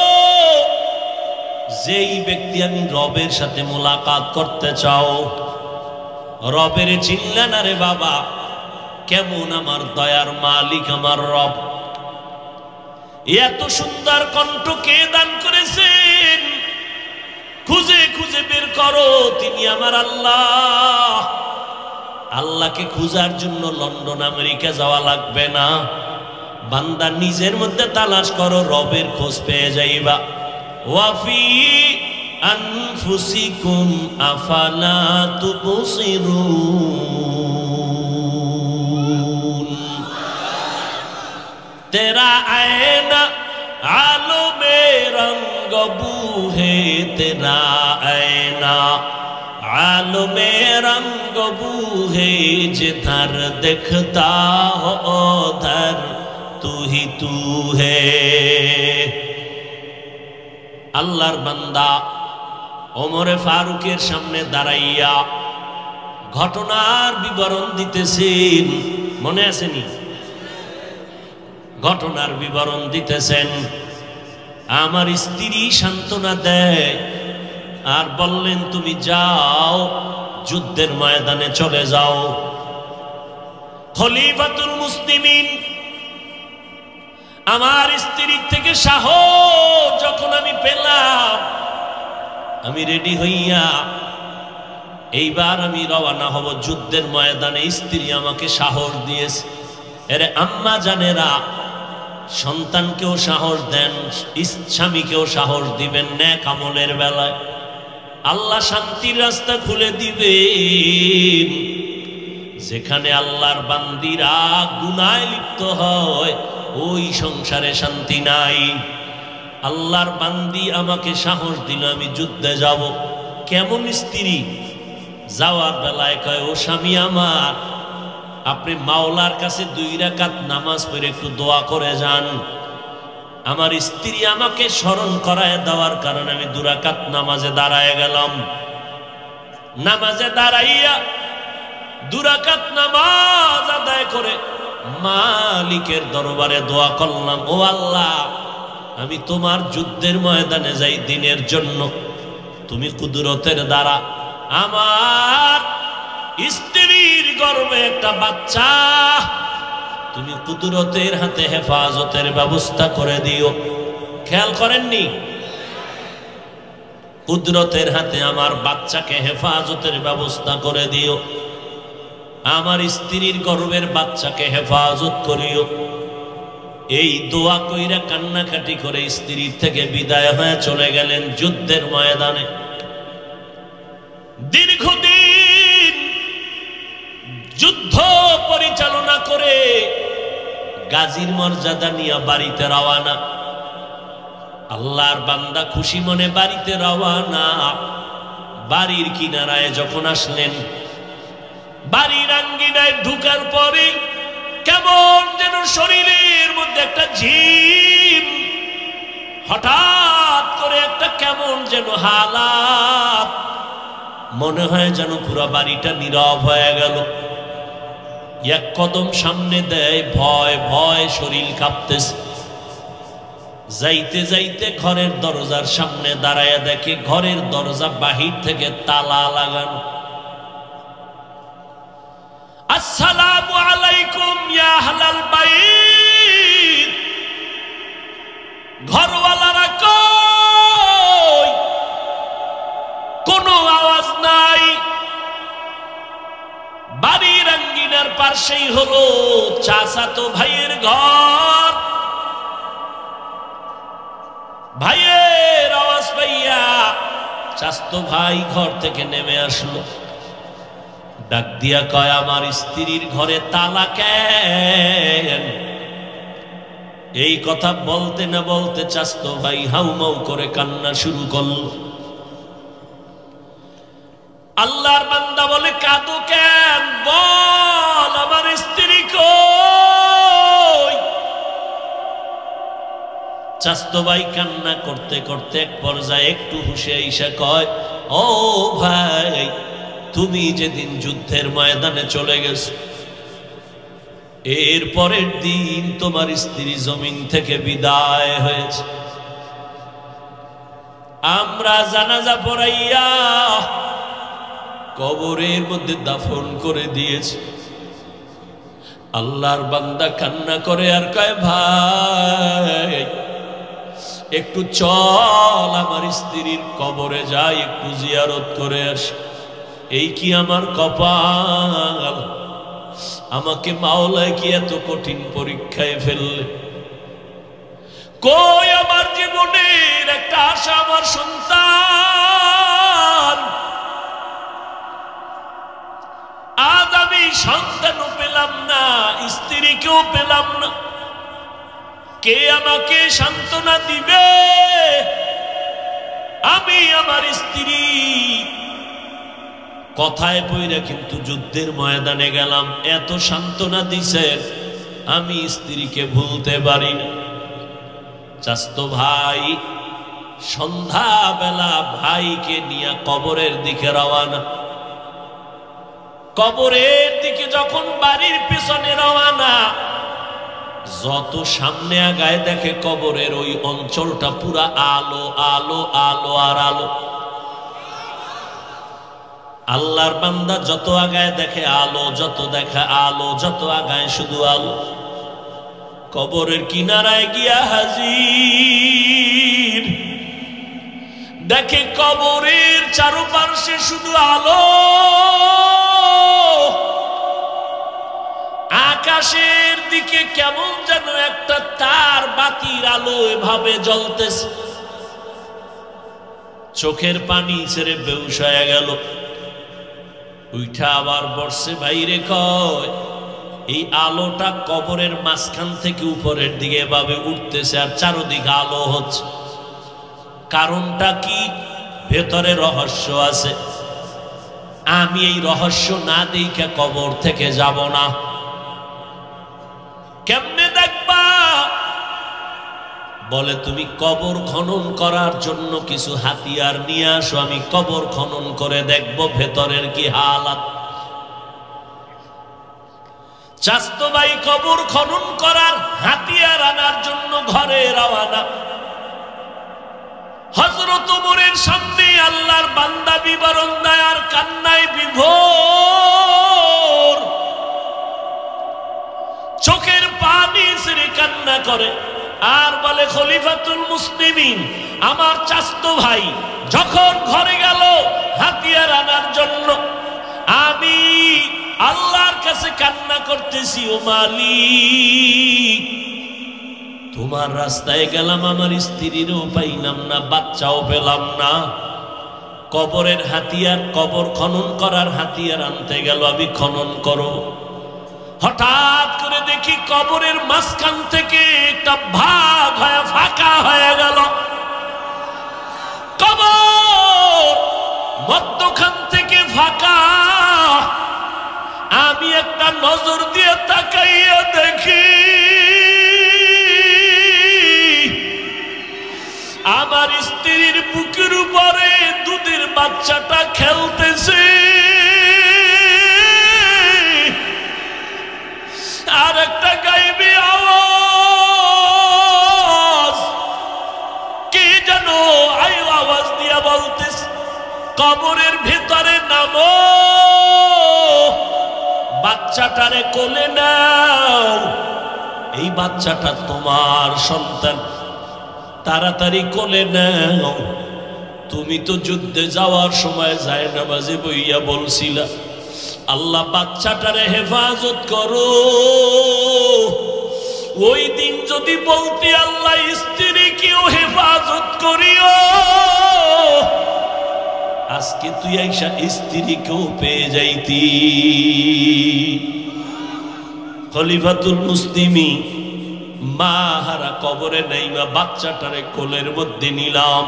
যেই ব্যক্তি আমি রবের সাথে মোলাকাত করতে চাও। রবের চিনলে না রে বাবা, কেমন আমার দয়ার মালিক আমার রব। এত সুন্দর কণ্ঠ কে দান করেছেন, খুঁজে খুঁজে বের করো, তিনি আমার আল্লাহ। আল্লাহকে খুঁজার জন্য লন্ডন আমেরিকা যাওয়া লাগবে না, বান্দা নিজের মধ্যে তালাশ করো, রবের খোঁজ পেয়ে যাইবা। ওয়াফি আনফুসিকুম আফালা তুবসিরুন। তেরা আয়না আলো মে রঙ্গ বুহে, তেরা আয়না আলো মে রঙ্গ বুহে, जिधर दिखता हो उधर तू ही तू है। আল্লাহর বান্দা ওমরে ফারুকের সামনে দাঁড়াইয়া ঘটনার বিবরণ দিতেছেন, মনে আসেনি? ঘটনার বিবরণ দিতেছেন। আমার স্ত্রী সান্ত্বনা দেয় আর বললেন তুমি যাও, যুদ্ধের ময়দানে চলে যাও। খলিফাতুল মুসলিমিন আমার স্ত্রীর থেকে সাহস যখন আমি পেলাম, আমি রেডি হইয়া এইবার আমি রওনা হব যুদ্ধের ময়দানে। স্ত্রী আমাকে সাহস দিয়েছে। এরে আম্মা জানেরা, সন্তানকেও সাহস দেন, স্বামীকেও সাহস দিবেন নেক আমলের বেলায়। আল্লাহ শান্তির রাস্তা খুলে দিবেন। যেখানে আল্লাহর বান্দিরা গুনায় লিপ্ত হয় ওই সংসারে শান্তি নাই। আল্লাহর বান্দি আমাকে সাহস দিল আমি যুদ্ধে যাব। কেমন স্ত্রী, যাওয়ার বেলায় কয় ও স্বামী আমার, আপনি মাওলার কাছে 2 রাকাত নামাজ পড়ে একটু দোয়া করে যান। আমার স্ত্রী আমাকে স্মরণ করায় দেওয়ার কারণে আমি 2 রাকাত নামাজে দাঁড়ায় গেলাম। নামাজে দাঁড়াইয়া 2 রাকাত নামাজ আদায় করে মালিকের দরবারে দোয়া করলাম, ও আল্লাহ আমি তোমার যুদ্ধের ময়দানে যাই দিনের জন্য। তুমি কুদরতের দ্বারা আমার স্ত্রীর গর্ভে একটা বাচ্চা তুমি কুদরতের হাতে হেফাজতের ব্যবস্থা করে দিও। খেয়াল করেননি? কুদরতের হাতে আমার বাচ্চাকে হেফাজতের ব্যবস্থা করে দিও, আমার স্ত্রীর গর্ভের বাচ্চাকে হেফাজত করিও। এই দোয়া কইরা কান্নাকাটি করে স্ত্রীর থেকে বিদায় হয়ে চলে গেলেন যুদ্ধের ময়দানে। দীর্ঘদিন যুদ্ধ পরিচালনা করে গাজীর মর্যাদা নিয়ে বাড়িতে রওয়ানা। আল্লাহর বান্দা খুশি মনে বাড়িতে রওয়ানা। বাড়ির কিনারায় যখন আসলেন, বাড়ির আঙ্গিনায় ঢুকার পরে কেমন যেন শরীরের মধ্যে একটা ঝিম, হঠাৎ করে একটা কেমন যেন হালাত, মনে হয় যেন পুরো বাড়িটা নীরব হয়ে গেল। এক কদম সামনে দেয়, ভয় ভয় শরীর কাঁপতেছে। যাইতে যাইতে ঘরের দরজার সামনে দাঁড়ায় দেখে ঘরের দরজা বাহির থেকে তালা লাগানো। আসসালামু আলাইকুম ইয়া আহলাল বাইত। ঘরওয়ালারা কই? কোনো আওয়াজ নাই। বাড়ির আঙ্গিনার পাশ পাশেই হলো চাচাতো ভাইয়ের ঘর। ভাইয়ের আওয়াজ পাইয়া চাচাতো ভাই ঘর থেকে নেমে আসলো, ডাক দিয়া কয়, আমার স্ত্রীর ঘরে তালা কেন? এই কথা বলতে না বলতে চাচাতো ভাই হাউমাউ করে কান্না শুরু করলো। আল্লাহর বান্দা বলে, কাঁদো কেন? বল আমার স্ত্রী কই? চাচাতো ভাই কান্না করতে করতে এক পর্যায়ে একটু হুঁশে আইসা কয়, ও ভাই, তুমি যেদিন যুদ্ধের ময়দানে চলে গেছো, এর পরের দিন তোমার স্ত্রী জমিন থেকে বিদায় হয়েছে। আমরা জানাজা পড়াইয়া কবরের মধ্যে দাফন করে দিয়েছি। আল্লাহর বান্দা কান্না করে আর কয়, ভাই একটু চল আমার স্ত্রীর কবরে যাই, একটু জিয়ারত করে আসি। এই কি আমার কপাল, আমাকে মাওলায় কি এত কঠিন পরীক্ষায় ফেললে? কই আমার জীবনের একটা আশা, আমার সন্তান। আজ আমি সন্তানও পেলাম না, স্ত্রীকেও পেলাম না, কে আমাকে সান্ত্বনা দিবে? আমি আমার স্ত্রী কথায় পইরা কিন্তু যুদ্ধের ময়দানে গেলাম, এত সান্ত্বনা দিছেন, আমি স্ত্রীকে ভুলতে পারি না। চাচাতো ভাই সন্ধ্যাবেলা ভাইকে নিয়ে কবরের দিকে রওয়ানা। কবরের দিকে যখন বাড়ির পিছনে রওয়ানা, যত সামনে আগায় দেখে কবরের ওই অঞ্চলটা পুরা আলো আলো আলো আর আলো। আল্লাহর বান্দা যত আগায় দেখে আলো, যত দেখে আলো, যত আগায় শুধু আলো। কবরের কিনারায় গিয়া হাজির, দেখে কবরের চারপাশে শুধু আলো। আকাশের দিকে কেমন যেন একটা তার বাতির আলো এভাবে জ্বলতেছে। চোখের পানি ছেড়ে বেহুশ হয়ে গেল। উঠা আবার বর্ষে বাইরে কয়, এই আলোটা কবরের মাঝখান থেকে উপরের দিকে এভাবে উঠতেছে আর চারদিকে আলো হচ্ছে, কারণটা কি? ভেতরে রহস্য আছে। আমি এই রহস্য না দেখে কবর থেকে যাব না। কেমনে দেখবা? বলে, তুমি কবর খনন করার জন্য কিছু হাতিয়ার নিয়ে আসো, আমি কবর খনন করে দেখব ভেতরের কি হালাত। চাচাতো ভাই কবর খনন করার হাতিয়ার আনার জন্য ঘরে রওয়ানা। হযরত ওমরের সামনে আল্লাহর বান্দা বিবরণ দেয় আর কান্নায় বিভোর, চোখের পানি ছেড়ে কান্না করে আর বলে, খলিফাতুল মুসলিমিন, আমার চাচাতো ভাই যখন ঘরে গেল হাতিয়ার আনার জন্য, আমি আল্লাহর কাছে কান্না করতেছি, ও মালিক, তোমার রাস্তায় গেলাম, আমার স্ত্রীরও পাইলাম না, বাচ্চাও পেলাম না। কবরের হাতিয়ার, কবর খনন করার হাতিয়ার আনতে গেল, আমি খনন করো। হঠাৎ করে দেখি কবরের মাঝখান থেকে একটা ভাগ হয়ে ফাঁকা হয়ে গেল। কবর মধ্যখান থেকে ফাঁকা। আমি একটা নজর দিয়ে তাকাইয়া দেখি আমার স্ত্রীর বুকের উপরে দুধের বাচ্চাটা খেলতেছে। আর একটা গাইবি আওয়াজ, কি যেন আওয়াজ দিয়া বলতেছে, কবরের ভিতরে নামো, বাচ্চাটারে কোলে নাও, এই বাচ্চাটা তোমার সন্তান, তাড়াতাড়ি কোলে নাও। তুমি তো যুদ্ধে যাওয়ার সময় যায় নামাজে বইয়া বলছিলা, আল্লাহ বাচ্চাটারে হেফাজত করো। ওই দিন যদি বলতে আল্লাহ স্ত্রীকেও হেফাজত করিও, আজকে তুই আইসা স্ত্রীকেও পেয়ে যাইতি। খলিফাতুল মুসলিমিন মা হারা কবরে নাইমা বাচ্চাটারে কোলের মধ্যে নিলাম।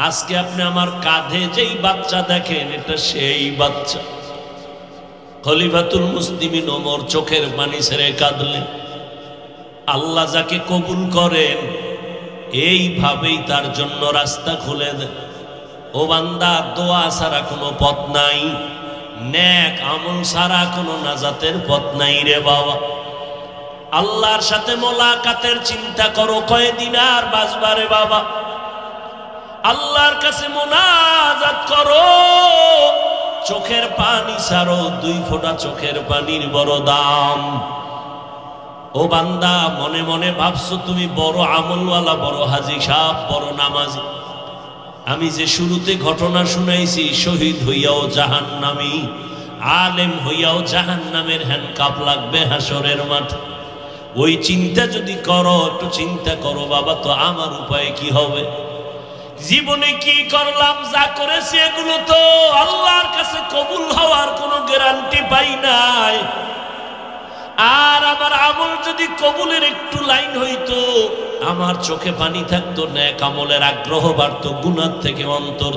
আজকে আপনি আমার কাঁধে যেই বাচ্চা দেখেন, এটা সেই বাচ্চা। খলিফাতুল মুসলিমিন ওমর চোখের পানি ছেড়ে কাঁদলেন। আল্লাহ যাকে কবুল করেন এইভাবেই তার জন্য রাস্তা খুলে দেন। ও বান্দা, দোয়া ছাড়া কোনো পথ নাই, নেক আমল ছাড়া কোনো নাজাতের পথ নাই রে বাবা। আল্লাহর সাথে মোলাকাতের চিন্তা করো, কয়দিন আর বাঁচবারে বাবা। আল্লাহর কাছে মোনাজাত করো, চোখের পানি ছাড়ো, 2 ফোঁটা চোখের পানির বড় দাম। ও বান্দা, মনে মনে ভাবছো তুমি বড় আমলওয়ালা, বড় হাজি সাহেব, বড় নামাজি। আমি যে শুরুতে ঘটনা শুনাইছি, শহীদ হইয়াও জাহান্নামী, আলেম হইয়াও জাহান্নামের হ্যান্ডকাপ লাগবে হাসরের মাঠ। ওই চিন্তা যদি করো, একটু চিন্তা করো বাবা, তো আমার উপায় কি হবে? জীবনে কি করলাম, যা করেছি এগুলো তো আল্লাহর কাছে কবুল হওয়ার কোনো গ্যারান্টি পাই নাই। আর আমার আমল যদি কবুলের একটু লাইন হইতো, আমার চোখে পানি থাকতো, নেক আমলের আগ্রহ বাড়তো, গুনাহ থেকে অন্তর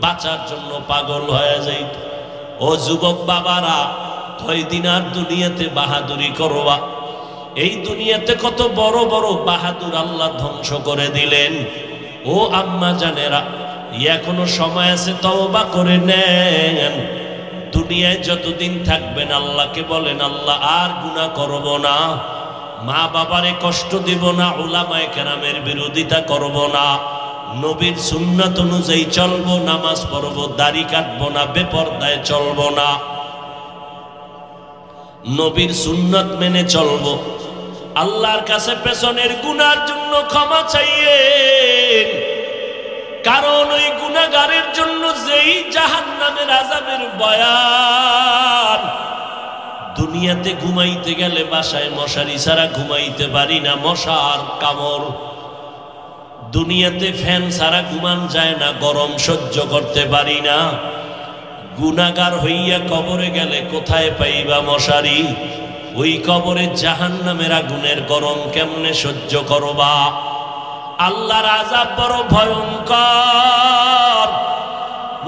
বাঁচার জন্য পাগল হয়ে যাইত। ও যুবক বাবারা, কয়দিন আর দুনিয়াতে বাহাদুরি করবা? এই দুনিয়াতে কত বড় বড় বাহাদুর আল্লাহ ধ্বংস করে দিলেন। ও আম্মা জানেরা, এখনো সময় আছে, তওবা করে নেন। দুনিয়ায় যতদিন থাকবেন আল্লাহকে বলেন, আল্লাহ আর গুনাহ করব না, মা বাবারে কষ্ট দিব না, উলামায়ে কেরামের বিরোধিতা করব না, নবীর সুন্নাত অনুযায়ী চলবো, নামাজ পড়ব, দাড়ি কাটবো না, বেপরদায় চলবো না, নবীর সুন্নাত মেনে চলবো। আল্লাহর কাছে পেছনের গুনার জন্য ক্ষমা চাইয়েন, কারণ ওই গুনাহগারের জন্য যেই জাহান্নামের আযাবের বয়ান। দুনিয়াতে ঘুমাইতে গেলে বাসায় মশারি ছাড়া ঘুমাইতে পারি না, মশার কামড়। দুনিয়াতে ফ্যান ছাড়া ঘুমান যায় না, গরম সহ্য করতে পারি না। গুনাহগার হইয়া কবরে গেলে কোথায় পাইবা মশারি? ওই কবরে জাহান্নামের আগুনের গরম কেমনে সহ্য করবা? আল্লাহর আযাব বড় ভয়ঙ্কর।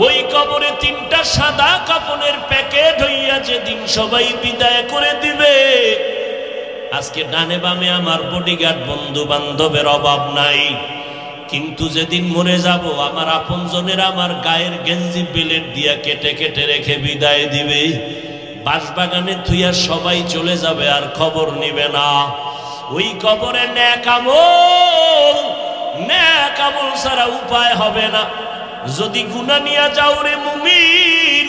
ওই কবরে 3টা সাদা কাপড়ের প্যাকেট হইয়া যেদিন সবাই বিদায় করে দিবে। আজকে ডানে বামে আমার বডিগার্ড বন্ধু বান্ধবের অভাব নাই, কিন্তু যেদিন মরে যাব আমার আপনজনেরা আমার গায়ের গেঞ্জি বেলেট দিয়া কেটে কেটে রেখে বিদায় দিবে। বাঁশবাগানে থুইয়া সবাই চলে যাবে, আর খবর নিবে না। ওই কবরে নেক আমল ছাড়া উপায় হবে না। যদি গুনাহ নিয়া যাও রে মুমিন,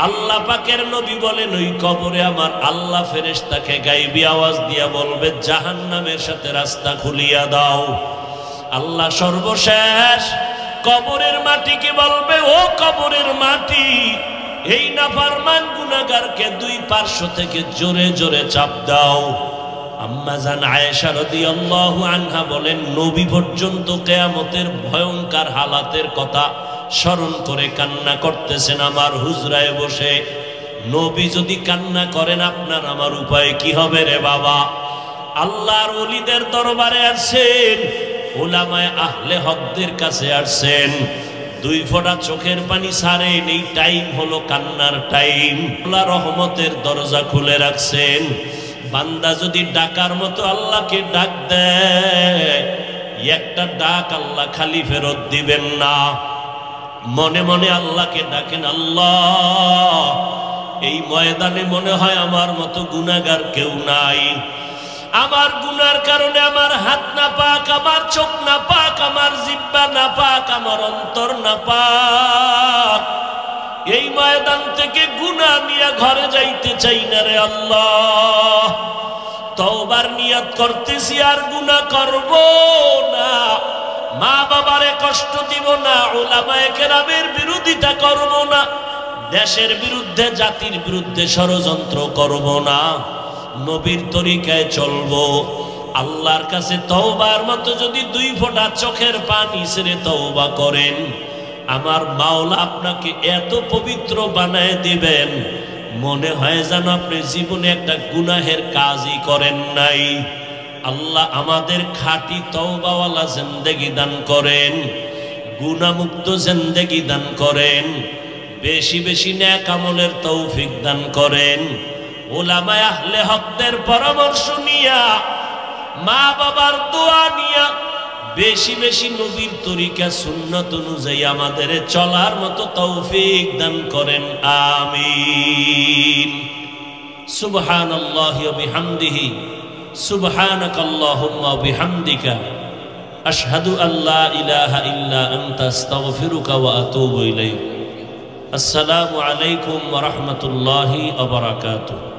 আল্লাহ পাকের নবী বলেন ওই কবরে আমার আল্লাহ ফেরেশতাকে গায়বী আওয়াজ দিয়া বলবে, জাহান্নামের সাথে রাস্তা খুলিয়া দাও। আল্লাহ সর্বশেষ কবরের মাটিকে বলবে, ও কবরের মাটি, এই নাফরমান গুনাহগারকে 2 পার্শ্ব থেকে জোরে জোরে চাপ দাও। আম্মা জান আয়েশা রাদিয়াল্লাহু আনহা বলেন, নবী পর্যন্ত কিয়ামতের ভয়ঙ্কর হালাতের কথা স্মরণ করে কান্না করতেছেন আমার হুজরায় বসে। নবী যদি কান্না করেন, আপনার আমার উপায় কি হবে রে বাবা? আল্লাহর ওলিদের দরবারে আসেন, উলামায়ে আহলে হকদের কাছে আসেন, 2 ফোঁটা চোখের পানি ছাড়েন। এই টাইম হলো কান্নার টাইম। আল্লাহ রহমতের দরজা খুলে রাখছেন। বান্দা যদি ডাকার মতো আল্লাহকে ডাক দেয়, একটা ডাক আল্লাহ খালি ফেরত দিবেন না। মনে মনে আল্লাহকে ডাকেন, আল্লাহ এই ময়দানে মনে হয় আমার মতো গুনাহগার কেউ নাই। আমার গুনার কারণে আমার হাত না পাক, আমার চোখ না পাক, আমার জিহ্বা না পাক, আমার অন্তর না পাক। এই ময়দান থেকে গুনাহ নিয়ে ঘরে যাইতে চাই না রে আল্লাহ। তওবার নিয়ত করতেছি, আর গুনাহ করব না, মা বাবারে কষ্ট দিব না, উলামায়ে কেরামের বিরোধিতা করব না, দেশের বিরুদ্ধে জাতির বিরুদ্ধে ষড়যন্ত্র করব না, নবীর তরিকায় চলবো। আল্লাহর কাছে তওবার মতো যদি 2 ফোঁটা চোখের পানি ছেড়ে তওবা করেন, আমার মাওলা আপনাকে এত পবিত্র বানায় দিবেন, মনে হয় যেন আপনি জীবনে একটা গুনাহের কাজই করেন নাই। আল্লাহ আমাদের খাঁটি তওবাওয়ালা জিন্দেগি দান করেন, গুনাহমুক্ত জিন্দেগি দান করেন, বেশি বেশি নেক আমলের তৌফিক দান করেন। উলামায়ে আহলে হকদের পরামর্শ নিয়া, মা বাবার দোয়া নিয়া, বেশি বেশি নবীর তরিকা সুন্নাত অনুযায়ী আমাদের চলার মতো তৌফিক দান করেন, আমিন। সুবহানাল্লাহি ওয়া বিহামদিহি, সুবহানাকাল্লাহুম্মা ওয়া বিহামদিকা, আশহাদু আল্লা ইলাহা ইল্লা আনতা আস্তাগফিরুকা ওয়া আতুবু ইলাইক। আসসালামু আলাইকুম ওয়া রাহমাতুল্লাহি ওয়া বারাকাতুহু।